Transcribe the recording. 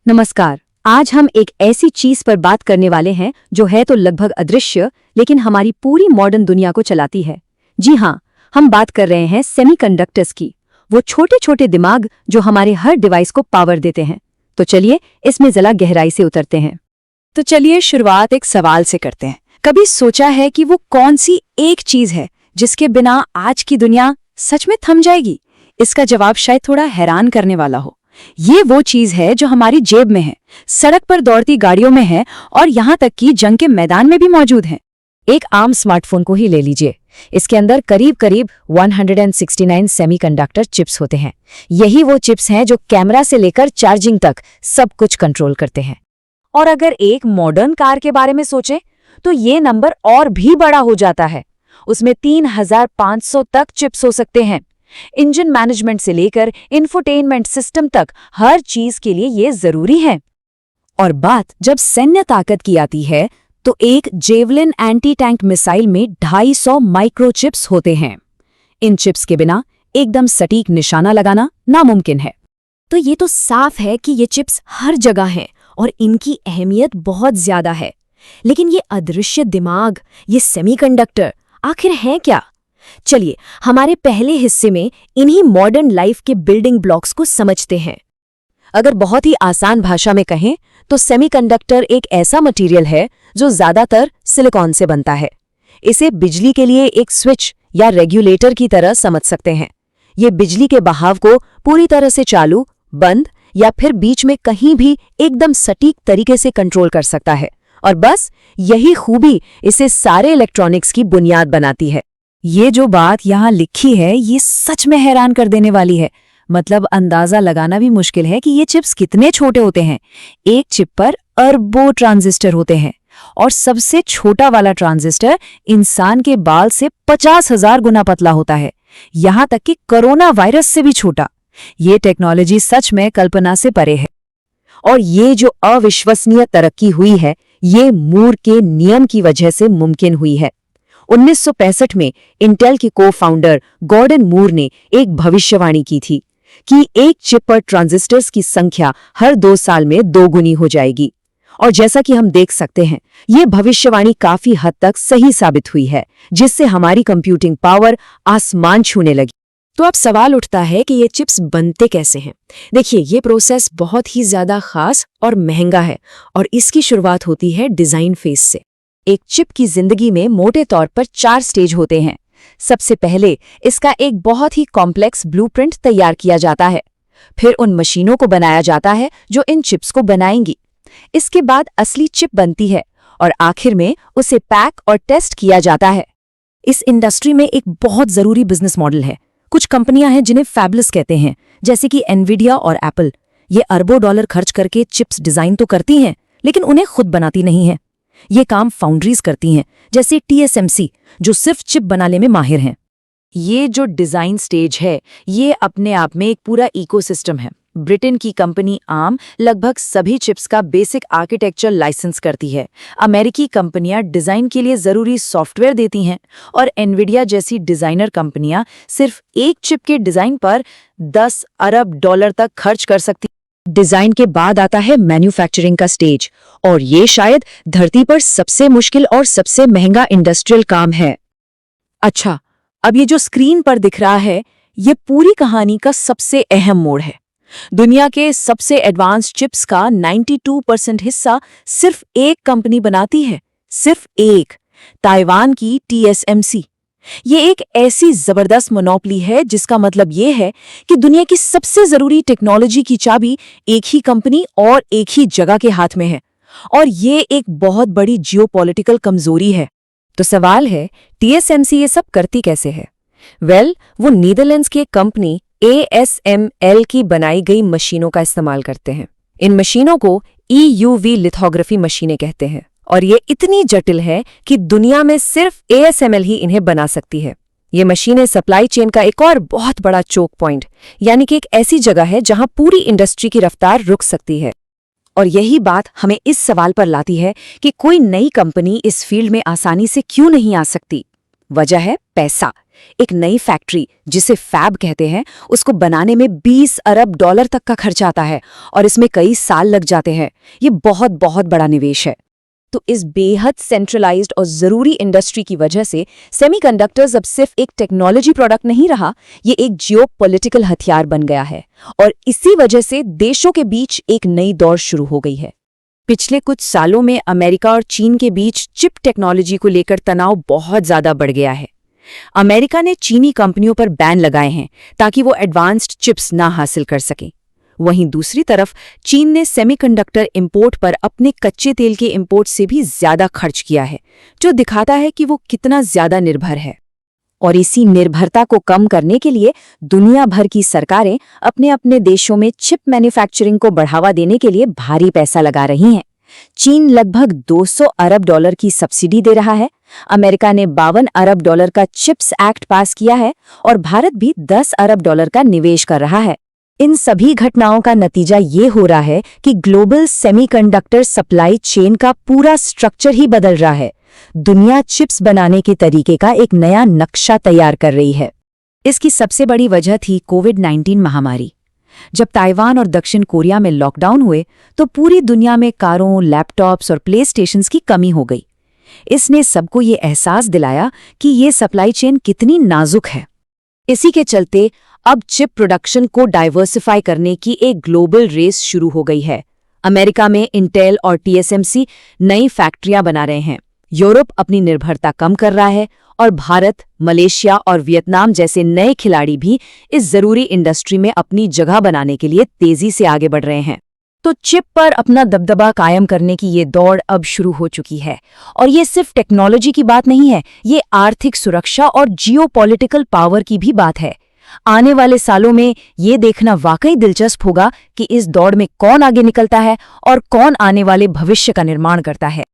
नमस्कार। आज हम एक ऐसी चीज पर बात करने वाले हैं जो है तो लगभग अदृश्य लेकिन हमारी पूरी मॉडर्न दुनिया को चलाती है। जी हाँ, हम बात कर रहे हैं सेमीकंडक्टर्स की, वो छोटे छोटे दिमाग जो हमारे हर डिवाइस को पावर देते हैं। तो चलिए इसमें जरा गहराई से उतरते हैं। तो चलिए शुरुआत एक सवाल से करते हैं। कभी सोचा है कि वो कौन सी एक चीज है जिसके बिना आज की दुनिया सच में थम जाएगी? इसका जवाब शायद थोड़ा हैरान करने वाला हो। ये वो चीज है जो हमारी जेब में है, सड़क पर दौड़ती गाड़ियों में है और यहाँ तक कि जंग के मैदान में भी मौजूद है। एक आम स्मार्टफोन को ही ले लीजिए। इसके अंदर करीब करीब 169 सेमीकंडक्टर चिप्स होते हैं। यही वो चिप्स हैं जो कैमरा से लेकर चार्जिंग तक सब कुछ कंट्रोल करते हैं। और अगर एक मॉडर्न कार के बारे में सोचें तो ये नंबर और भी बड़ा हो जाता है। उसमें 3500 तक चिप्स हो सकते हैं। इंजन मैनेजमेंट से लेकर इंफोटेनमेंट सिस्टम तक हर चीज के लिए ये जरूरी है। और बात जब सैन्य ताकत की आती है तो एक जेवलिन एंटी टैंक मिसाइल में 250 माइक्रोचिप्स होते हैं। इन चिप्स के बिना एकदम सटीक निशाना लगाना नामुमकिन है। तो ये तो साफ है कि ये चिप्स हर जगह हैं और इनकी अहमियत बहुत ज्यादा है। लेकिन ये अदृश्य दिमाग, ये सेमीकंडक्टर आखिर हैं क्या? चलिए हमारे पहले हिस्से में इन्हीं मॉडर्न लाइफ के बिल्डिंग ब्लॉक्स को समझते हैं। अगर बहुत ही आसान भाषा में कहें तो सेमीकंडक्टर एक ऐसा मटेरियल है जो ज्यादातर सिलिकॉन से बनता है। इसे बिजली के लिए एक स्विच या रेगुलेटर की तरह समझ सकते हैं। ये बिजली के बहाव को पूरी तरह से चालू, बंद या फिर बीच में कहीं भी एकदम सटीक तरीके से कंट्रोल कर सकता है। और बस यही खूबी इसे सारे इलेक्ट्रॉनिक्स की बुनियाद बनाती है। ये जो बात यहाँ लिखी है ये सच में हैरान कर देने वाली है। मतलब अंदाजा लगाना भी मुश्किल है कि ये चिप्स कितने छोटे होते हैं। एक चिप पर अरबों ट्रांजिस्टर होते हैं और सबसे छोटा वाला ट्रांजिस्टर इंसान के बाल से 50,000 गुना पतला होता है, यहाँ तक कि कोरोना वायरस से भी छोटा। ये टेक्नोलॉजी सच में कल्पना से परे है। और ये जो अविश्वसनीय तरक्की हुई है ये मूर के नियम की वजह से मुमकिन हुई है। 1965 में इंटेल के को-फाउंडर गॉर्डन मूर ने एक भविष्यवाणी की थी कि एक चिप पर ट्रांजिस्टर्स की संख्या हर 2 साल में 2 गुनी हो जाएगी। और जैसा कि हम देख सकते हैं ये भविष्यवाणी काफी हद तक सही साबित हुई है, जिससे हमारी कंप्यूटिंग पावर आसमान छूने लगी। तो अब सवाल उठता है कि ये चिप्स बनते कैसे हैं? देखिए, ये प्रोसेस बहुत ही ज्यादा खास और महंगा है और इसकी शुरुआत होती है डिजाइन फेज से। एक चिप की जिंदगी में मोटे तौर पर 4 स्टेज होते हैं। सबसे पहले इसका एक बहुत ही कॉम्प्लेक्स ब्लूप्रिंट तैयार किया जाता है। फिर उन मशीनों को बनाया जाता है जो इन चिप्स को बनाएंगी। इसके बाद असली चिप बनती है और आखिर में उसे पैक और टेस्ट किया जाता है। इस इंडस्ट्री में एक बहुत जरूरी बिजनेस मॉडल है। कुछ कंपनियां हैं जिन्हें फैबलेस कहते हैं, जैसे कि एनवीडिया और एप्पल। ये अरबों डॉलर खर्च करके चिप्स डिजाइन तो करती हैं, लेकिन उन्हें खुद बनाती नहीं है। ये काम फाउंड्रीज करती हैं, जैसे TSMC, जो सिर्फ चिप बनाने में माहिर हैं। ये जो डिजाइन स्टेज है ये अपने आप में एक पूरा इकोसिस्टम है। ब्रिटेन की कंपनी आर्म लगभग सभी चिप्स का बेसिक आर्किटेक्चर लाइसेंस करती है। अमेरिकी कंपनियां डिजाइन के लिए जरूरी सॉफ्टवेयर देती हैं और एनवीडिया जैसी डिजाइनर कंपनियां सिर्फ एक चिप के डिजाइन पर 10 अरब डॉलर तक खर्च कर सकती। डिजाइन के बाद आता है मैन्युफैक्चरिंग का स्टेज, और ये शायद धरती पर सबसे मुश्किल और सबसे महंगा इंडस्ट्रियल काम है। अच्छा, अब ये जो स्क्रीन पर दिख रहा है ये पूरी कहानी का सबसे अहम मोड़ है। दुनिया के सबसे एडवांस चिप्स का 92% हिस्सा सिर्फ एक कंपनी बनाती है, सिर्फ एक, ताइवान की TSMC। ये एक ऐसी जबरदस्त मोनोपोली है जिसका मतलब ये है कि दुनिया की सबसे जरूरी टेक्नोलॉजी की चाबी एक ही कंपनी और एक ही जगह के हाथ में है। और ये एक बहुत बड़ी जियोपॉलिटिकल कमजोरी है। तो सवाल है, TSMC ये सब करती कैसे है? वो नीदरलैंड्स की कंपनी ASML की बनाई गई मशीनों का इस्तेमाल करते हैं। इन मशीनों को EUV लिथोग्राफी मशीनें कहते हैं और ये इतनी जटिल है कि दुनिया में सिर्फ ASML ही इन्हें बना सकती है। ये मशीनें सप्लाई चेन का एक और बहुत बड़ा चोक पॉइंट, यानी कि एक ऐसी जगह है जहां पूरी इंडस्ट्री की रफ्तार रुक सकती है। और यही बात हमें इस सवाल पर लाती है कि कोई नई कंपनी इस फील्ड में आसानी से क्यों नहीं आ सकती। वजह है पैसा। एक नई फैक्ट्री, जिसे फैब कहते हैं, उसको बनाने में 20 अरब डॉलर तक का खर्च आता है और इसमें कई साल लग जाते हैं। ये बहुत बहुत बड़ा निवेश है। तो इस बेहद सेंट्रलाइज्ड और ज़रूरी इंडस्ट्री की वजह से सेमीकंडक्टर्स अब सिर्फ एक टेक्नोलॉजी प्रोडक्ट नहीं रहा, ये एक जियोपॉलिटिकल हथियार बन गया है और इसी वजह से देशों के बीच एक नई दौड़ शुरू हो गई है। पिछले कुछ सालों में अमेरिका और चीन के बीच चिप टेक्नोलॉजी को लेकर तनाव बहुत ज़्यादा बढ़ गया है। अमेरिका ने चीनी कंपनियों पर बैन लगाए हैं ताकि वो एडवांस्ड चिप्स ना हासिल कर सकें। वहीं दूसरी तरफ चीन ने सेमीकंडक्टर इंपोर्ट पर अपने कच्चे तेल के इंपोर्ट से भी ज्यादा खर्च किया है, जो दिखाता है कि वो कितना ज्यादा निर्भर है। और इसी निर्भरता को कम करने के लिए दुनिया भर की सरकारें अपने अपने देशों में चिप मैन्युफैक्चरिंग को बढ़ावा देने के लिए भारी पैसा लगा रही हैं। चीन लगभग 200 अरब डॉलर की सब्सिडी दे रहा है, अमेरिका ने 52 अरब डॉलर का चिप्स एक्ट पास किया है और भारत भी 10 अरब डॉलर का निवेश कर रहा है। इन सभी घटनाओं का नतीजा ये हो रहा है कि ग्लोबल सेमीकंडक्टर सप्लाई चेन का पूरा स्ट्रक्चर ही बदल रहा है। दुनिया चिप्स बनाने के तरीके का एक नया नक्शा तैयार कर रही है। इसकी सबसे बड़ी वजह थी कोविड-19 महामारी। जब ताइवान और दक्षिण कोरिया में लॉकडाउन हुए तो पूरी दुनिया में कारों, लैपटॉप्स और प्लेस्टेशंस की कमी हो गई। इसने सबको ये एहसास दिलाया कि ये सप्लाई चेन कितनी नाजुक है। इसी के चलते अब चिप प्रोडक्शन को डाइवर्सिफाई करने की एक ग्लोबल रेस शुरू हो गई है। अमेरिका में इंटेल और TSMC नई फैक्ट्रियां बना रहे हैं, यूरोप अपनी निर्भरता कम कर रहा है और भारत, मलेशिया और वियतनाम जैसे नए खिलाड़ी भी इस जरूरी इंडस्ट्री में अपनी जगह बनाने के लिए तेजी से आगे बढ़ रहे हैं। तो चिप पर अपना दबदबा कायम करने की ये दौड़ अब शुरू हो चुकी है और ये सिर्फ टेक्नोलॉजी की बात नहीं है, ये आर्थिक सुरक्षा और जियोपॉलिटिकल पावर की भी बात है। आने वाले सालों में ये देखना वाकई दिलचस्प होगा कि इस दौड़ में कौन आगे निकलता है और कौन आने वाले भविष्य का निर्माण करता है।